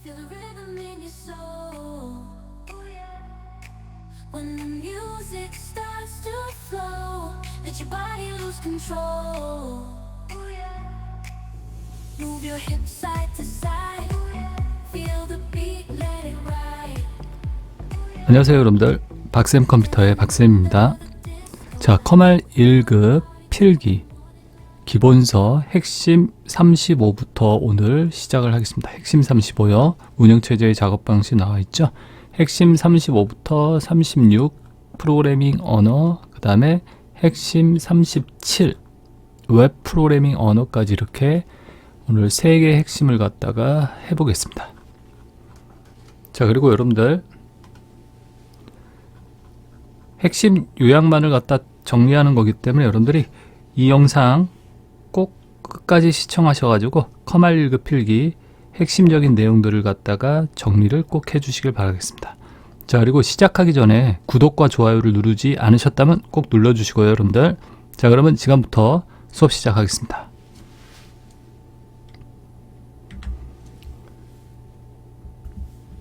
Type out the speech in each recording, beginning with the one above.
Feel the rhythm in your soul. When the music starts to flow, let your body lose control. Move your hips side to side. Feel the beat, let it ride. 안녕하세요 여러분들, 박쌤 컴퓨터의 박쌤입니다. 자, 커말 1급 필기 기본서 핵심 35부터 오늘 시작을 하겠습니다. 핵심 35요. 운영체제의 작업 방식 나와있죠. 핵심 35부터 36 프로그래밍 언어, 그 다음에 핵심 37 웹 프로그래밍 언어까지 이렇게 오늘 3개의 핵심을 갖다가 해보겠습니다. 자, 그리고 여러분들 핵심 요약만을 갖다 정리하는 거기 때문에 여러분들이 이 영상 꼭 끝까지 시청하셔가지고 커말 1급 필기 핵심적인 내용들을 갖다가 정리를 꼭 해주시길 바라겠습니다. 자, 그리고 시작하기 전에 구독과 좋아요를 누르지 않으셨다면 꼭 눌러주시고요 여러분들. 자, 그러면 지금부터 수업 시작하겠습니다.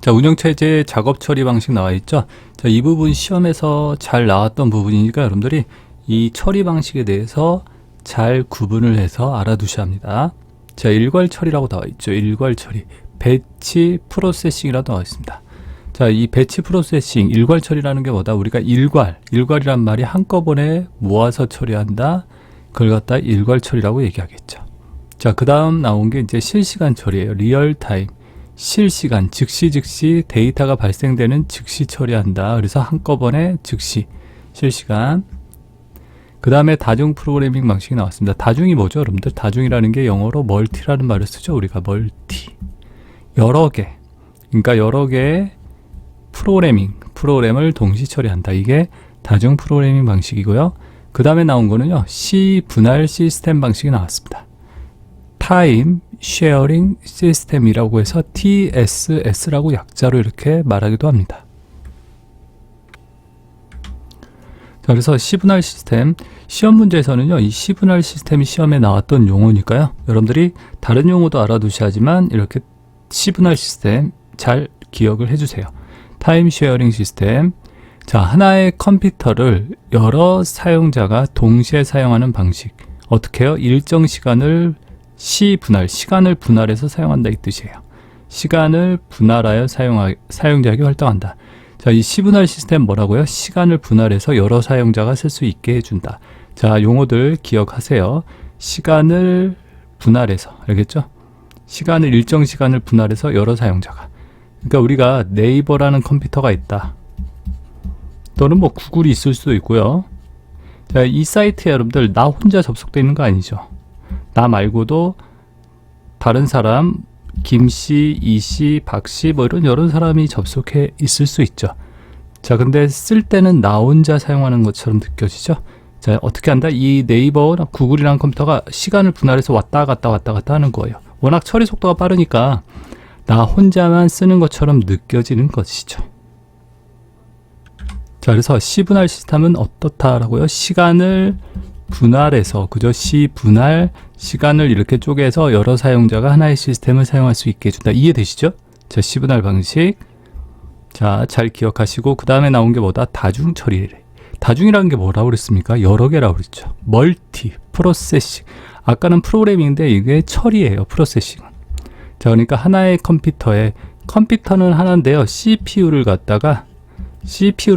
자, 운영체제 작업 처리 방식 나와 있죠. 자, 이 부분 시험에서 잘 나왔던 부분이니까 여러분들이 이 처리 방식에 대해서 잘 구분을 해서 알아두셔야 합니다. 자, 일괄 처리라고 나와 있죠. 일괄 처리. 배치 프로세싱이라고 나와 있습니다. 자, 이 배치 프로세싱, 일괄 처리라는 게 뭐다? 우리가 일괄이란 말이 한꺼번에 모아서 처리한다. 그걸 갖다 일괄 처리라고 얘기하겠죠. 자, 그 다음 나온 게 이제 실시간 처리예요. 리얼타임. 실시간, 즉시 데이터가 발생되는 즉시 처리한다. 그래서 한꺼번에 즉시, 실시간. 그 다음에 다중 프로그래밍 방식이 나왔습니다. 다중이 뭐죠 여러분들? 다중이라는 게 영어로 멀티라는 말을 쓰죠. 우리가 멀티, 여러 개, 그러니까 여러 개의 프로그램을 동시 처리한다. 이게 다중 프로그래밍 방식이고요. 그 다음에 나온 거는요, C 분할 시스템 방식이 나왔습니다. 타임 쉐어링 시스템이라고 해서 TSS라고 약자로 이렇게 말하기도 합니다. 자, 그래서 C분할 시스템, 시험 문제에서는요, 이 C분할 시스템이 시험에 나왔던 용어니까요, 여러분들이 다른 용어도 알아두셔야지만 이렇게 C분할 시스템 잘 기억을 해주세요. 타임 쉐어링 시스템. 자, 하나의 컴퓨터를 여러 사용자가 동시에 사용하는 방식. 어떻게 해요? 일정 시간을 C분할, 시간을 분할해서 사용한다 이 뜻이에요. 시간을 분할하여 사용자에게 활동한다. 자, 이 C분할 시스템 뭐라고요? 시간을 분할해서 여러 사용자가 쓸 수 있게 해준다. 자, 용어들 기억하세요. 시간을 분할해서, 알겠죠? 시간을, 일정 시간을 분할해서 여러 사용자가. 그러니까 우리가 네이버라는 컴퓨터가 있다. 또는 뭐 구글이 있을 수도 있고요. 자, 이 사이트에 여러분들 나 혼자 접속되어 있는 거 아니죠? 나 말고도 다른 사람, 김씨, 이씨, 박씨 뭐 이런 여러 사람이 접속해 있을 수 있죠. 자, 근데 쓸 때는 나 혼자 사용하는 것처럼 느껴지죠. 자, 어떻게 한다? 이 네이버나 구글이라는 컴퓨터가 시간을 분할해서 왔다 갔다 하는 거예요. 워낙 처리 속도가 빠르니까 나 혼자만 쓰는 것처럼 느껴지는 것이죠. 자, 그래서 C분할 시스템은 어떻다라고요? 시간을 분할해서, 그죠? C분할, 시간을 이렇게 쪼개서 여러 사용자가 하나의 시스템을 사용할 수 있게 해준다. 이해되시죠? 자, C분할 방식. 자, 잘 기억하시고, 그 다음에 나온 게 뭐다? 다중 처리래. 다중이라는 게 뭐라고 그랬습니까? 여러 개라고 그랬죠. 멀티, 프로세싱. 아까는 프로그래밍인데 이게 처리예요. 프로세싱은. 자, 그러니까 하나의 컴퓨터는 하나인데요. CPU를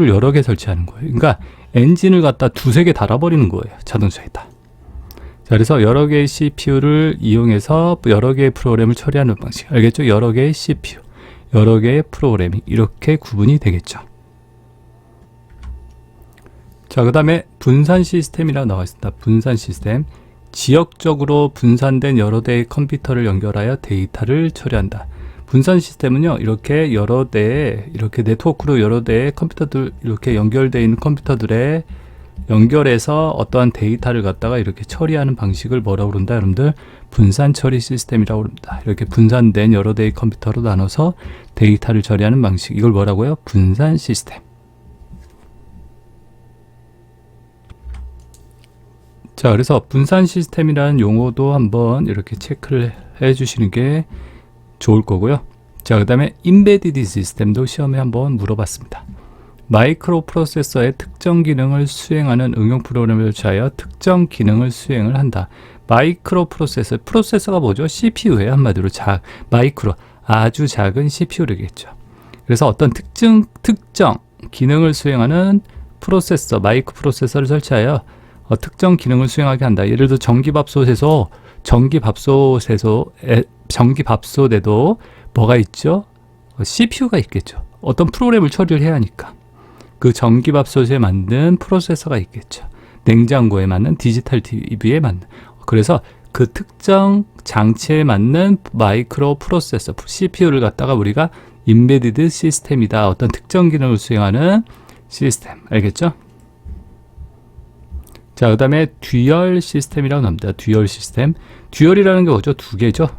여러 개 설치하는 거예요. 그러니까 엔진을 갖다 두세 개 달아버리는 거예요. 자동차에다. 자, 그래서 여러 개의 CPU를 이용해서 여러 개의 프로그램을 처리하는 방식. 알겠죠? 여러 개의 CPU, 여러 개의 프로그래밍. 이렇게 구분이 되겠죠. 자, 그 다음에 분산 시스템이라고 나와 있습니다. 분산 시스템. 지역적으로 분산된 여러 대의 컴퓨터를 연결하여 데이터를 처리한다. 분산 시스템은요, 이렇게 여러 대의, 이렇게 네트워크로 여러 대의 컴퓨터들, 이렇게 연결되어 있는 컴퓨터들에 연결해서 어떠한 데이터를 갖다가 이렇게 처리하는 방식을 뭐라고 그런다, 여러분들? 분산 처리 시스템이라고 합니다. 이렇게 분산된 여러 대의 컴퓨터로 나눠서 데이터를 처리하는 방식. 이걸 뭐라고요? 분산 시스템. 자, 그래서 분산 시스템이라는 용어도 한번 이렇게 체크를 해 주시는 게 좋을 거고요. 자, 그 다음에 Embedded 시스템도 시험에 한번 물어봤습니다. 마이크로 프로세서의 특정 기능을 수행하는 응용 프로그램을 설치하여 특정 기능을 수행을 한다. 마이크로 프로세서가 뭐죠? CPU예요. 한마디로 마이크로, 아주 작은 CPU겠죠. 그래서 어떤 특정 기능을 수행하는 프로세서, 마이크로 프로세서를 설치하여 특정 기능을 수행하게 한다. 예를 들어 전기밥솥에도 뭐가 있죠? CPU가 있겠죠. 어떤 프로그램을 처리를 해야 하니까 그 전기밥솥에 만든 프로세서가 있겠죠. 냉장고에 맞는, 디지털 TV에 맞는. 그래서 그 특정 장치에 맞는 마이크로 프로세서, CPU를 갖다가 우리가 임베디드 시스템이다. 어떤 특정 기능을 수행하는 시스템. 알겠죠? 자, 그 다음에 듀얼 시스템이라고 합니다. 듀얼 시스템. 듀얼이라는 게 뭐죠? 두 개죠.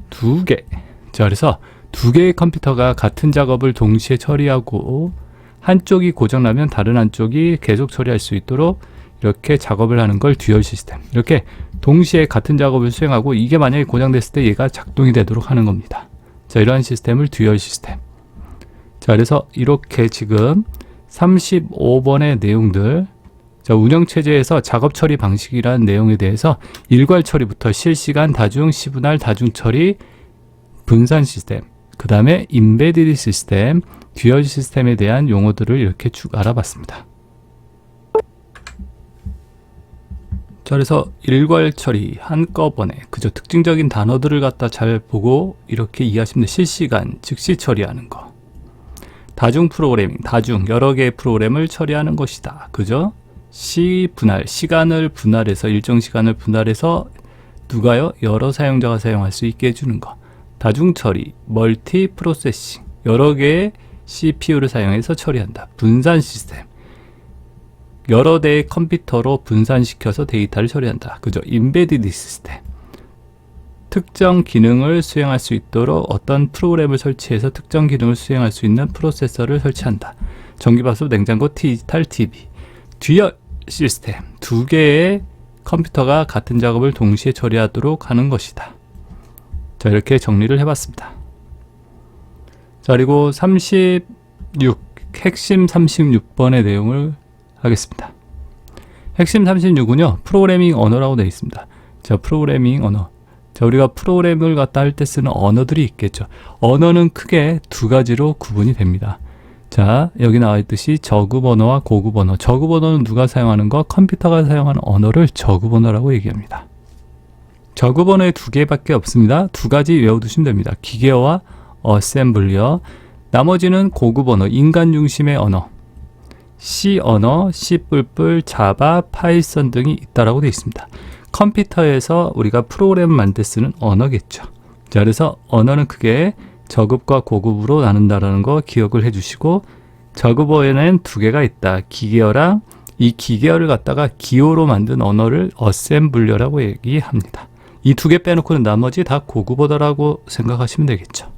두 개. 자, 그래서 두 개의 컴퓨터가 같은 작업을 동시에 처리하고 한쪽이 고장나면 다른 한쪽이 계속 처리할 수 있도록 이렇게 작업을 하는 걸 듀얼 시스템. 이렇게 동시에 같은 작업을 수행하고 이게 만약에 고장됐을 때 얘가 작동이 되도록 하는 겁니다. 자, 이러한 시스템을 듀얼 시스템. 자, 그래서 이렇게 지금 35번의 내용들, 자, 운영체제에서 작업 처리 방식이라는 내용에 대해서 일괄 처리부터 실시간, 다중, 시분할, 다중 처리, 분산 시스템, 그 다음에 임베디드 시스템, 듀얼 시스템에 대한 용어들을 이렇게 쭉 알아봤습니다. 자, 그래서 일괄 처리, 한꺼번에, 그저 특징적인 단어들을 갖다 잘 보고 이렇게 이해하시면 돼요. 실시간, 즉시 처리하는 거. 다중 프로그래밍, 여러 개의 프로그램을 처리하는 것이다. 그죠? 시분할, 시간을 분할해서, 일정 시간을 분할해서 누가요? 여러 사용자가 사용할 수 있게 해주는 거. 다중 처리, 멀티 프로세싱, 여러 개의 CPU를 사용해서 처리한다. 분산 시스템, 여러 대의 컴퓨터로 분산시켜서 데이터를 처리한다. 그죠? 임베디드 시스템, 특정 기능을 수행할 수 있도록 어떤 프로그램을 설치해서 특정 기능을 수행할 수 있는 프로세서를 설치한다. 전기밥솥, 냉장고, 디지털 TV. 듀얼 시스템, 두 개의 컴퓨터가 같은 작업을 동시에 처리하도록 하는 것이다. 자, 이렇게 정리를 해봤습니다. 자, 그리고 핵심 36번의 내용을 하겠습니다. 핵심 36은요, 프로그래밍 언어라고 되어 있습니다. 자, 프로그래밍 언어. 자, 우리가 프로그램을 갖다 할 때 쓰는 언어들이 있겠죠. 언어는 크게 두 가지로 구분이 됩니다. 자, 여기 나와 있듯이 저급 언어와 고급 언어. 저급 언어는 누가 사용하는 거? 컴퓨터가 사용하는 언어를 저급 언어라고 얘기합니다. 저급 언어에 두 개밖에 없습니다. 두 가지 외워두시면 됩니다. 기계어와 어셈블리어. 나머지는 고급 언어, 인간 중심의 언어. C 언어, C++, 자바, 파이썬 등이 있다라고 되어 있습니다. 컴퓨터에서 우리가 프로그램을 만들 때 쓰는 언어겠죠. 자, 그래서 언어는 크게 저급과 고급으로 나눈다라는 거 기억을 해주시고, 저급어에는 두 개가 있다. 기계어랑 이 기계어를 갖다가 기호로 만든 언어를 어셈블리어라고 얘기합니다. 이 두 개 빼놓고는 나머지 다 고급어다라고 생각하시면 되겠죠.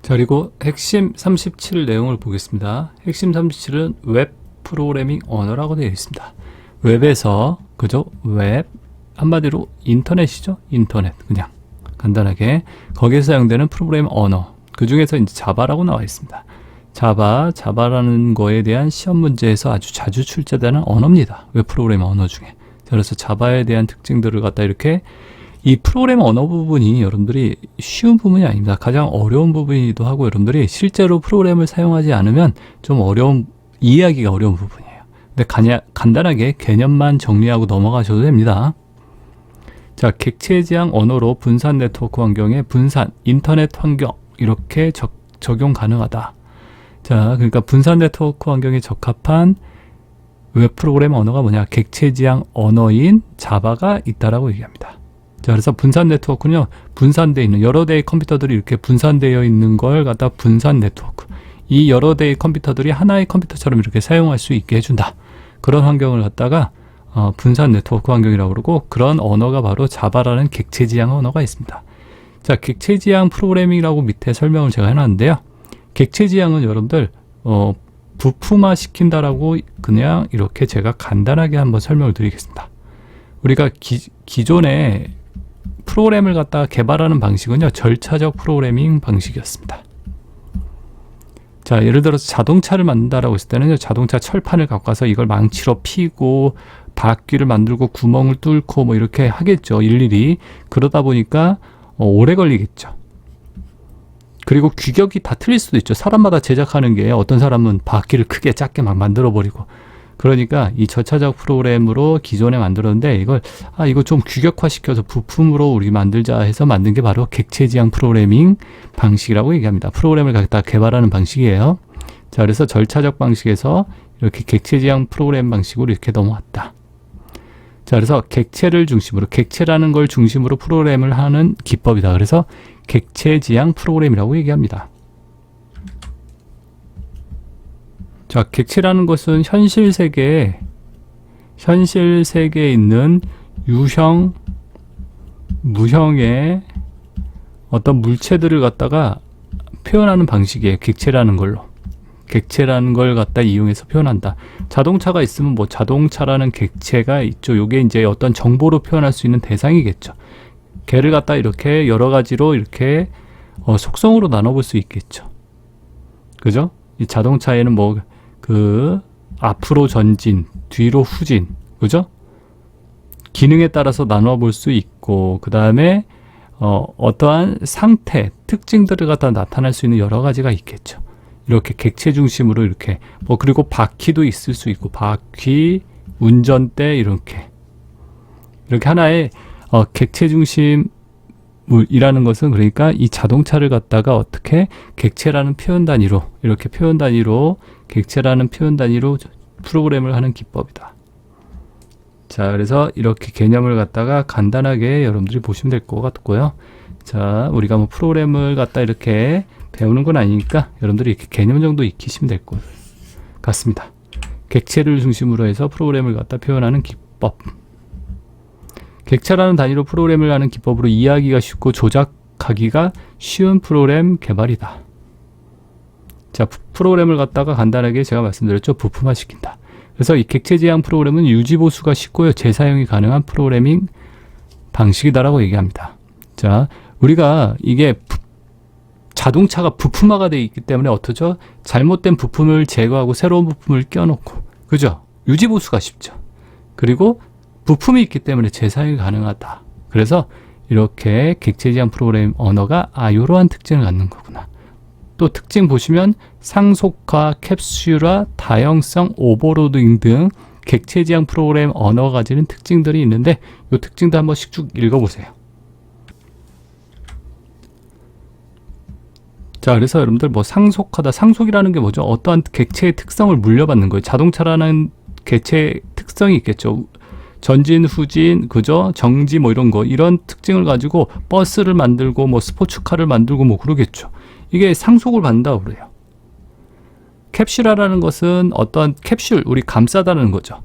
자, 그리고 핵심 37 내용을 보겠습니다. 핵심 37은 웹 프로그래밍 언어라고 되어 있습니다. 웹에서, 그죠? 웹, 한마디로 인터넷이죠? 인터넷, 그냥 간단하게 거기에서 사용되는 프로그래밍 언어, 그 중에서 이제 자바라고 나와 있습니다. 자바라는 거에 대한 시험 문제에서 아주 자주 출제되는 언어입니다. 웹 프로그래밍 언어 중에. 자, 그래서 자바에 대한 특징들을 갖다 이렇게, 이 프로그래밍 언어 부분이 여러분들이 쉬운 부분이 아닙니다. 가장 어려운 부분이기도 하고, 여러분들이 실제로 프로그램을 사용하지 않으면 좀 이해하기가 어려운 부분이에요. 근데 간단하게 개념만 정리하고 넘어가셔도 됩니다. 자, 객체지향 언어로 분산 네트워크 환경에 분산, 인터넷 환경 이렇게 적용 가능하다. 자, 그러니까 분산 네트워크 환경에 적합한 웹 프로그램 언어가 뭐냐? 객체지향 언어인 자바가 있다라고 얘기합니다. 자, 그래서 분산 네트워크는요, 분산되어 있는 여러 대의 컴퓨터들이 이렇게 분산되어 있는 걸 갖다 분산 네트워크. 이 여러 대의 컴퓨터들이 하나의 컴퓨터처럼 이렇게 사용할 수 있게 해준다. 그런 환경을 갖다가 분산 네트워크 환경이라고 그러고, 그런 언어가 바로 자바라는 객체지향 언어가 있습니다. 자, 객체지향 프로그래밍이라고 밑에 설명을 제가 해놨는데요. 객체지향은 여러분들 부품화 시킨다라고 그냥 이렇게 제가 간단하게 한번 설명을 드리겠습니다. 우리가 기존에 프로그램을 갖다가 개발하는 방식은요, 절차적 프로그래밍 방식이었습니다. 자, 예를 들어서 자동차를 만든다라고 했을 때는 자동차 철판을 갖고 와서 이걸 망치로 피고 바퀴를 만들고 구멍을 뚫고 뭐 이렇게 하겠죠, 일일이. 그러다 보니까 오래 걸리겠죠. 그리고 규격이 다 틀릴 수도 있죠. 사람마다 제작하는 게, 어떤 사람은 바퀴를 크게 작게 막 만들어 버리고. 그러니까 이 절차적 프로그램으로 기존에 만들었는데, 이거 좀 규격화 시켜서 부품으로 우리 만들자 해서 만든 게 바로 객체지향 프로그래밍 방식이라고 얘기합니다. 프로그램을 갖다 개발하는 방식이에요. 자, 그래서 절차적 방식에서 이렇게 객체지향 프로그램 방식으로 이렇게 넘어왔다. 자, 그래서 객체라는 걸 중심으로 프로그램을 하는 기법이다. 그래서 객체지향 프로그램이라고 얘기합니다. 자, 객체라는 것은 현실 세계에 있는 유형, 무형의 어떤 물체들을 갖다가 표현하는 방식이에요. 객체라는 걸 갖다 이용해서 표현한다. 자동차가 있으면 뭐 자동차라는 객체가 있죠. 요게 이제 어떤 정보로 표현할 수 있는 대상이겠죠. 걔를 갖다 이렇게 여러 가지로 이렇게 속성으로 나눠볼 수 있겠죠. 그죠? 이 자동차에는 뭐 앞으로 전진, 뒤로 후진, 그죠? 기능에 따라서 나눠볼 수 있고, 그 다음에 어떠한 상태, 특징들을 갖다 나타낼 수 있는 여러 가지가 있겠죠. 이렇게 객체 중심으로 이렇게 그리고 바퀴도 있을 수 있고, 바퀴, 운전대 이렇게 하나의 객체 중심이라는 것은, 그러니까 이 자동차를 갖다가 어떻게 객체라는 표현 단위로 객체라는 표현 단위로 프로그램을 하는 기법이다. 자, 그래서 이렇게 개념을 갖다가 간단하게 여러분들이 보시면 될 것 같고요. 자, 우리가 뭐 프로그램을 갖다 이렇게 배우는 건 아니니까 여러분들이 이렇게 개념 정도 익히시면 될 것 같습니다. 객체를 중심으로 해서 프로그램을 갖다 표현하는 기법. 객체라는 단위로 프로그램을 하는 기법으로 이해하기가 쉽고 조작하기가 쉬운 프로그램 개발이다. 자, 프로그램을 갖다가 간단하게 제가 말씀드렸죠. 부품화 시킨다. 그래서 이 객체지향 프로그램은 유지보수가 쉽고요, 재사용이 가능한 프로그래밍 방식이다라고 얘기합니다. 자, 우리가 이게 자동차가 부품화가 되어 있기 때문에 어떠죠? 잘못된 부품을 제거하고 새로운 부품을 껴놓고, 그죠? 유지보수가 쉽죠. 그리고 부품이 있기 때문에 재사용이 가능하다. 그래서 이렇게 객체지향 프로그램 언어가 이러한 특징을 갖는 거구나. 또 특징 보시면 상속화, 캡슐화, 다형성, 오버로딩 등 객체지향 프로그램 언어가 가지는 특징들이 있는데, 이 특징도 한 번씩 쭉 읽어보세요. 자, 그래서 여러분들 상속하다, 상속이라는 게 뭐죠? 어떠한 객체의 특성을 물려받는 거예요. 자동차라는 객체의 특성이 있겠죠. 전진, 후진, 그죠? 정지 이런 거, 이런 특징을 가지고 버스를 만들고 스포츠카를 만들고 그러겠죠. 이게 상속을 받는다고 그래요. 캡슐화라는 것은 어떤 캡슐, 우리 감싸다는 거죠.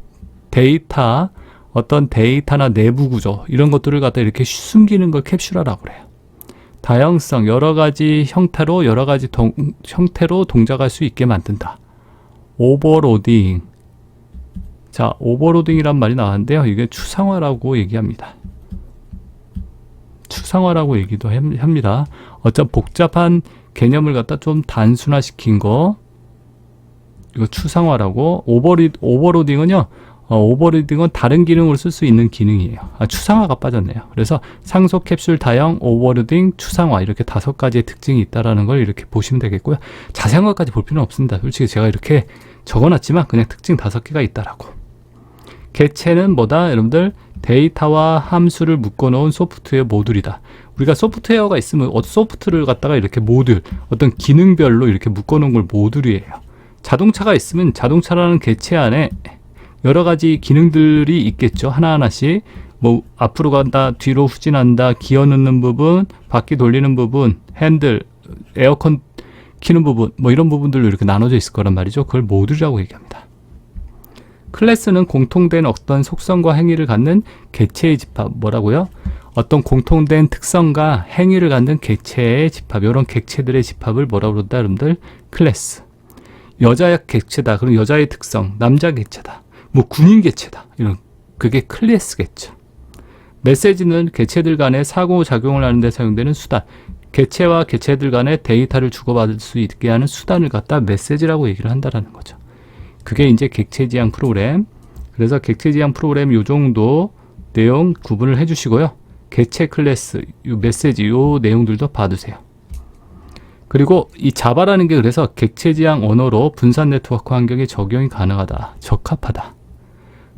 데이터, 어떤 데이터나 내부 구조, 이런 것들을 갖다 이렇게 숨기는 걸 캡슐화라고 그래요. 다양성, 여러 가지 형태로 동작할 수 있게 만든다. 오버로딩. 자, 오버로딩이란 말이 나왔는데요. 이게 추상화라고 얘기합니다. 추상화라고 얘기도 합니다. 어떤 복잡한 개념을 갖다 좀 단순화시킨 거, 이거 추상화라고. 오버로딩은요, 오버로딩은 다른 기능으로 쓸 수 있는 기능이에요. 추상화가 빠졌네요. 그래서 상속, 캡슐, 다형, 오버로딩, 추상화, 이렇게 5가지의 특징이 있다라는 걸 이렇게 보시면 되겠고요. 자세한 것까지 볼 필요는 없습니다. 솔직히 제가 이렇게 적어놨지만 그냥 특징 5개가 있다라고. 객체는 뭐다? 여러분들, 데이터와 함수를 묶어놓은 소프트웨어 모듈이다. 우리가 소프트웨어가 있으면 소프트를 갖다가 이렇게 모듈, 어떤 기능별로 이렇게 묶어놓은 걸 모듈이에요. 자동차가 있으면 자동차라는 객체 안에 여러 가지 기능들이 있겠죠. 하나하나씩 앞으로 간다, 뒤로 후진한다, 기어 넣는 부분, 바퀴 돌리는 부분, 핸들, 에어컨 키는 부분, 이런 부분들로 이렇게 나눠져 있을 거란 말이죠. 그걸 모듈이라고 얘기합니다. 클래스는 공통된 어떤 속성과 행위를 갖는 객체의 집합. 뭐라고요? 어떤 공통된 특성과 행위를 갖는 객체의 집합, 이런 객체들의 집합을 뭐라고 그런다, 여러분들? 클래스. 여자 객체다. 그럼 여자의 특성, 남자 객체다. 군인 객체다. 그게 클래스겠죠. 메시지는 개체들 간의 상호작용을 하는 데 사용되는 수단. 개체와 개체들 간의 데이터를 주고받을 수 있게 하는 수단을 갖다 메시지라고 얘기를 한다라는 거죠. 그게 이제 객체지향 프로그램. 그래서 객체지향 프로그램 요 정도 내용 구분을 해주시고요. 개체 클래스, 요 메시지 요 내용들도 봐두세요. 그리고 이 자바라는 게 그래서 객체지향 언어로 분산 네트워크 환경에 적용이 가능하다, 적합하다.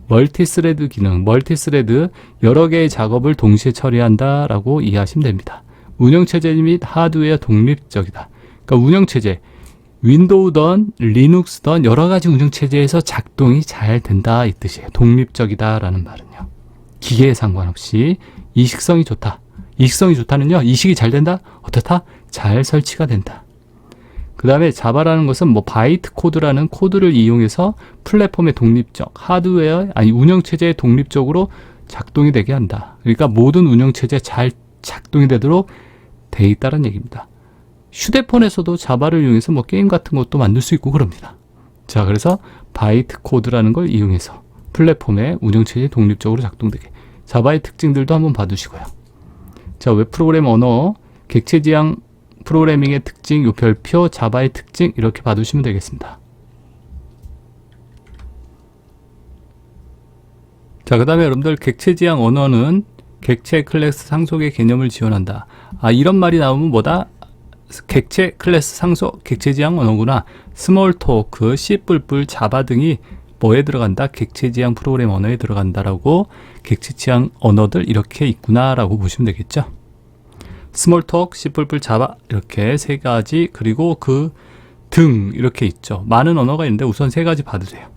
멀티스레드 기능, 멀티스레드 여러 개의 작업을 동시에 처리한다 라고 이해하시면 됩니다. 운영체제 및 하드웨어 독립적이다. 그러니까 운영체제, 윈도우든 리눅스든 여러 가지 운영체제에서 작동이 잘 된다 이 뜻이에요. 독립적이다 라는 말은요. 기계에 상관없이 이식성이 좋다. 이식성이 좋다는요. 이식이 잘 된다? 어떻다? 잘 설치가 된다. 그 다음에 자바라는 것은 뭐 바이트 코드라는 코드를 이용해서 플랫폼의 독립적, 하드웨어, 아니 운영체제의 독립적으로 작동이 되게 한다. 그러니까 모든 운영체제 잘 작동이 되도록 돼 있다는 얘기입니다. 휴대폰에서도 자바를 이용해서 뭐 게임 같은 것도 만들 수 있고 그럽니다. 자, 그래서 바이트 코드라는 걸 이용해서 플랫폼의 운영체제 독립적으로 작동되게. 자바의 특징들도 한번 봐두시고요. 자, 웹 프로그램 언어, 객체지향 프로그래밍의 특징, 요 별표, 자바의 특징 이렇게 봐두시면 되겠습니다. 자, 그 다음에 여러분들 객체지향 언어는 객체 클래스 상속의 개념을 지원한다. 아, 이런 말이 나오면 뭐다? 객체 클래스 상속 객체지향 언어구나. 스몰토크, C++, 자바 등이 뭐에 들어간다? 객체지향 프로그램 언어에 들어간다라고 객체지향 언어들 이렇게 있구나라고 보시면 되겠죠. 스몰토크, C++, 자바 이렇게 세 가지, 그리고 그 등 이렇게 있죠. 많은 언어가 있는데 우선 세 가지 받으세요.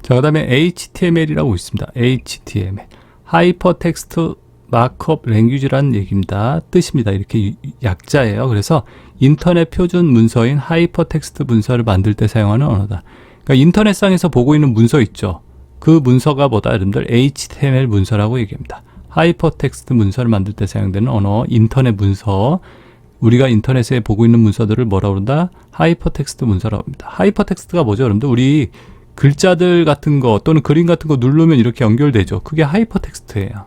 자, 그 다음에 HTML이라고 있습니다. HTML, 하이퍼텍스트 마크업 랭귀지라는 얘기입니다. 뜻입니다. 이렇게 약자예요. 그래서 인터넷 표준 문서인 하이퍼텍스트 문서를 만들 때 사용하는 언어다. 그러니까 인터넷상에서 보고 있는 문서 있죠. 그 문서가 뭐다? 여러분들 HTML 문서라고 얘기합니다. 하이퍼텍스트 문서를 만들 때 사용되는 언어, 인터넷 문서. 우리가 인터넷에 보고 있는 문서들을 뭐라고 그런다? 하이퍼텍스트 문서라고 합니다. 하이퍼텍스트가 뭐죠, 여러분들? 우리 글자들 같은 거 또는 그림 같은 거 누르면 이렇게 연결되죠. 그게 하이퍼텍스트예요.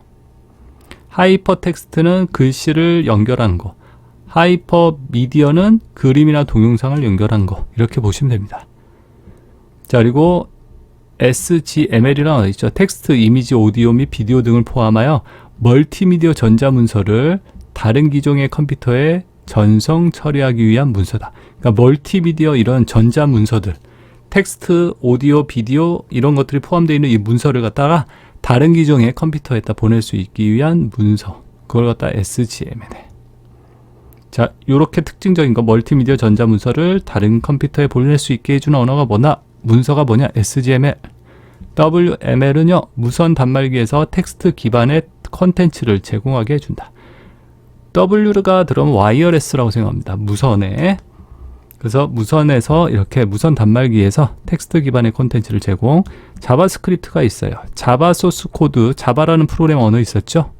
하이퍼텍스트는 글씨를 연결하는 거, 하이퍼미디어는 그림이나 동영상을 연결한 거, 이렇게 보시면 됩니다. 자, 그리고 SGML이라는 거 있죠. 텍스트, 이미지, 오디오 및 비디오 등을 포함하여 멀티미디어 전자문서를 다른 기종의 컴퓨터에 전송 처리하기 위한 문서다. 그러니까 멀티미디어 이런 전자문서들, 텍스트, 오디오, 비디오 이런 것들이 포함되어 있는 이 문서를 갖다가 다른 기종의 컴퓨터에다 보낼 수 있기 위한 문서, 그걸 갖다 SGML. 자, 요렇게 특징적인 거, 멀티미디어 전자문서를 다른 컴퓨터에 보낼 수 있게 해주는 언어가 뭐냐? 문서가 뭐냐? SGML. WML은요, 무선 단말기에서 텍스트 기반의 컨텐츠를 제공하게 해준다. W가 들어오면 와이어레스라고 생각합니다. 무선에. 그래서 무선에서 이렇게 무선 단말기에서 텍스트 기반의 콘텐츠를 제공. 자바스크립트가 있어요. 자바 소스 코드, 자바라는 프로그램 언어 있었죠.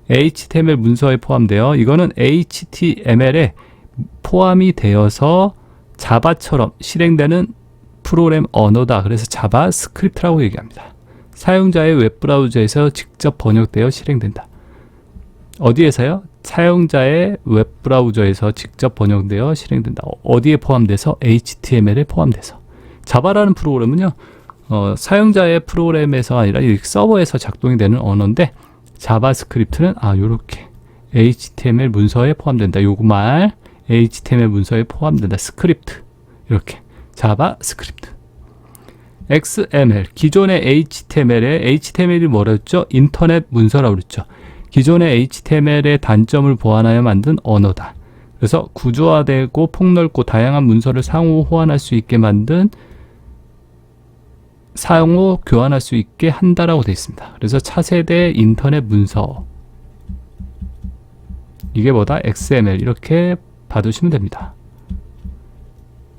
HTML 문서에 포함되어 이거는 HTML에 포함이 되어서 자바처럼 실행되는 프로그램 언어다. 그래서 자바스크립트라고 얘기합니다. 사용자의 웹브라우저에서 직접 번역되어 실행된다. 어디에서요? 사용자의 웹브라우저에서 직접 번역되어 실행된다. 어디에 포함돼서? HTML에 포함돼서. 자바라는 프로그램은요, 사용자의 프로그램에서 아니라 서버에서 작동이 되는 언어인데, 자바스크립트는 요렇게 HTML 문서에 포함된다. 요거 말 HTML 문서에 포함된다. 스크립트 이렇게 자바스크립트. XML, 기존의 HTML이 뭐라 했죠? 인터넷 문서라고 그랬죠. 기존의 HTML의 단점을 보완하여 만든 언어다. 그래서 구조화되고 폭넓고 다양한 문서를 상호 호환할 수 있게 만든, 상호 교환할 수 있게 한다라고 되어 있습니다. 그래서 차세대 인터넷 문서, 이게 뭐다? XML 이렇게 봐두시면 됩니다.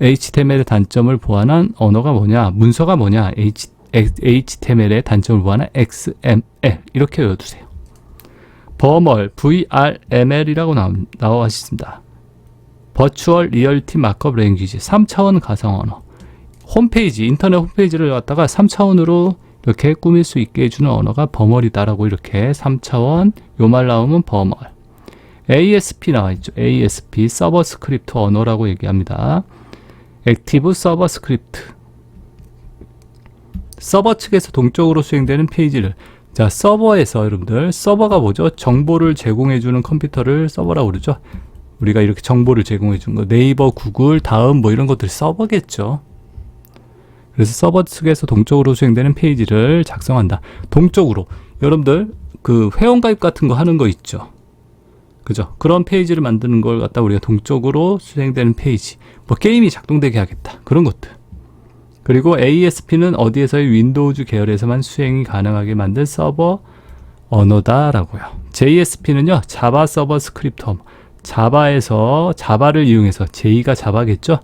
HTML의 단점을 보완한 언어가 뭐냐? 문서가 뭐냐? HTML의 단점을 보완한 XML 이렇게 외워두세요. 버멀, VRML이라고 나와 있습니다. 버추얼 리얼티 마크업 랭귀지, 3차원 가상 언어. 홈페이지, 인터넷 홈페이지를 갖다가 3차원으로 이렇게 꾸밀 수 있게 해주는 언어가 버멀이다라고 이렇게 3차원 요 말 나오면 버멀. ASP 나와 있죠. ASP 서버 스크립트 언어라고 얘기합니다. 액티브 서버 스크립트. 서버 측에서 동적으로 수행되는 페이지를, 자, 서버에서 여러분들, 서버가 뭐죠? 정보를 제공해주는 컴퓨터를 서버라고 그러죠. 우리가 이렇게 정보를 제공해주는 거, 네이버, 구글, 다음 뭐 이런 것들이 서버겠죠. 그래서 서버 측에서 동적으로 수행되는 페이지를 작성한다. 동적으로 여러분들 그 회원가입 같은 거 하는 거 있죠. 그죠? 그런 페이지를 만드는 걸 갖다 우리가 동적으로 수행되는 페이지, 뭐 게임이 작동되게 하겠다, 그런 것들. 그리고 ASP는 어디에서의 윈도우즈 계열에서만 수행이 가능하게 만든 서버 언어다라고요. JSP는요, 자바 서버 스크립트 언어. 자바에서, 자바를 이용해서, J가 자바겠죠?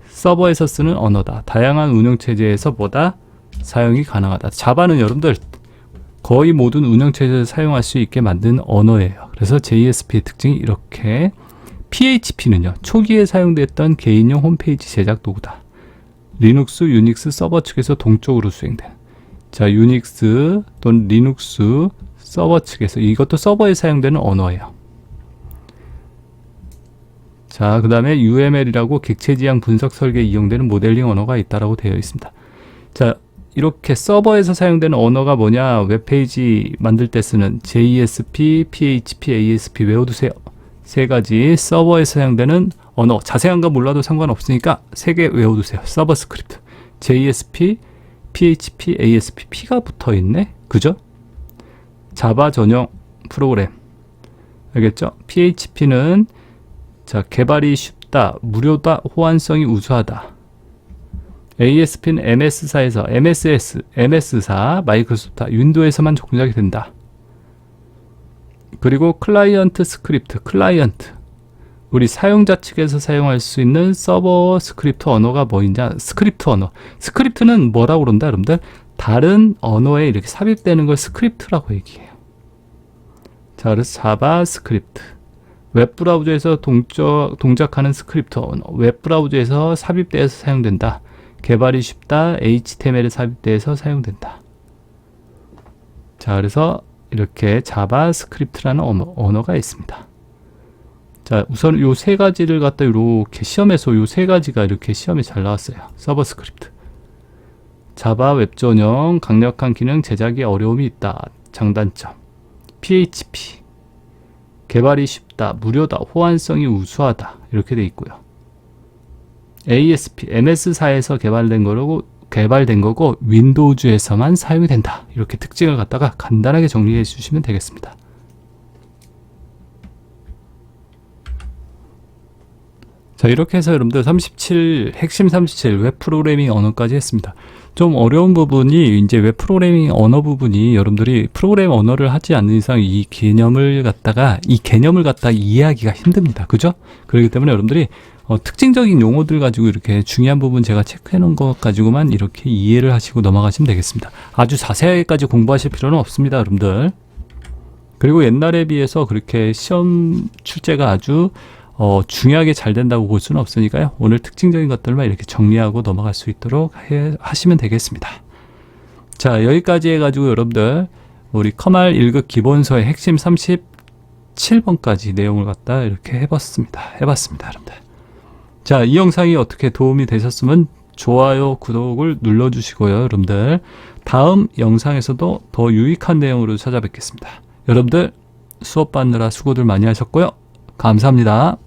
서버에서 쓰는 언어다. 다양한 운영체제에서 보다 사용이 가능하다. 자바는 여러분들 거의 모든 운영체제에서 사용할 수 있게 만든 언어예요. 그래서 JSP의 특징이 이렇게. PHP는요, 초기에 사용됐던 개인용 홈페이지 제작 도구다. 리눅스, 유닉스 서버 측에서 동적으로 수행된. 자, 유닉스 또는 리눅스 서버 측에서, 이것도 서버에 사용되는 언어예요. 자, 그 다음에 UML이라고 객체 지향 분석 설계에 이용되는 모델링 언어가 있다라고 되어 있습니다. 자, 이렇게 서버에서 사용되는 언어가 뭐냐? 웹페이지 만들 때 쓰는 JSP, PHP, ASP 외워두세요. 세 가지 서버에서 사용되는 언어. 자세한 거 몰라도 상관없으니까 세 개 외워두세요. 서버 스크립트. JSP, PHP, ASP. P가 붙어 있네. 그죠? 자바 전용 프로그램. 알겠죠? PHP는 자, 개발이 쉽다, 무료다, 호환성이 우수하다. ASP는 MS사에서, MS사, 마이크로소프트, 윈도우에서만 동작이 된다. 그리고 클라이언트 스크립트, 클라이언트. 우리 사용자 측에서 사용할 수 있는 서버 스크립트 언어가 뭐있냐? 스크립트 언어. 스크립트는 뭐라고 그런다, 여러분들? 다른 언어에 이렇게 삽입되는 걸 스크립트라고 얘기해요. 자, 그래서 자바 스크립트. 웹브라우저에서 동작하는 스크립트 언어. 웹브라우저에서 삽입되어서 사용된다. 개발이 쉽다. HTML에 삽입되어서 사용된다. 자, 그래서 이렇게 자바스크립트라는 언어가 있습니다. 자, 우선 요 세 가지를 갖다 이렇게 시험에서 요 세 가지가 이렇게 시험에 잘 나왔어요. 서버 스크립트. 자바 웹 전용, 강력한 기능 제작에 어려움이 있다. 장단점. PHP. 개발이 쉽다, 무료다, 호환성이 우수하다, 이렇게 돼 있고요. ASP, MS사에서 개발된 거고 윈도우즈에서만 사용이 된다. 이렇게 특징을 갖다가 간단하게 정리해 주시면 되겠습니다. 자, 이렇게 해서 여러분들 핵심 37 웹 프로그래밍 언어까지 했습니다. 좀 어려운 부분이 이제 웹 프로그래밍 언어 부분이, 여러분들이 프로그램 언어를 하지 않는 이상 이 개념을 갖다가 이해하기가 힘듭니다. 그죠? 그렇기 때문에 여러분들이 특징적인 용어들 가지고 이렇게 중요한 부분 제가 체크해 놓은 것 가지고만 이렇게 이해를 하시고 넘어가시면 되겠습니다. 아주 자세하게까지 공부하실 필요는 없습니다, 여러분들. 그리고 옛날에 비해서 그렇게 시험 출제가 아주 중요하게 잘 된다고 볼 수는 없으니까요. 오늘 특징적인 것들만 이렇게 정리하고 넘어갈 수 있도록 하시면 되겠습니다. 자, 여기까지 해가지고 여러분들 우리 커말 1급 기본서의 핵심 37번까지 내용을 갖다 이렇게 해봤습니다, 여러분들. 자, 이 영상이 어떻게 도움이 되셨으면 좋아요, 구독을 눌러주시고요, 여러분들. 다음 영상에서도 더 유익한 내용으로 찾아뵙겠습니다. 여러분들 수업 받느라 수고들 많이 하셨고요. 감사합니다.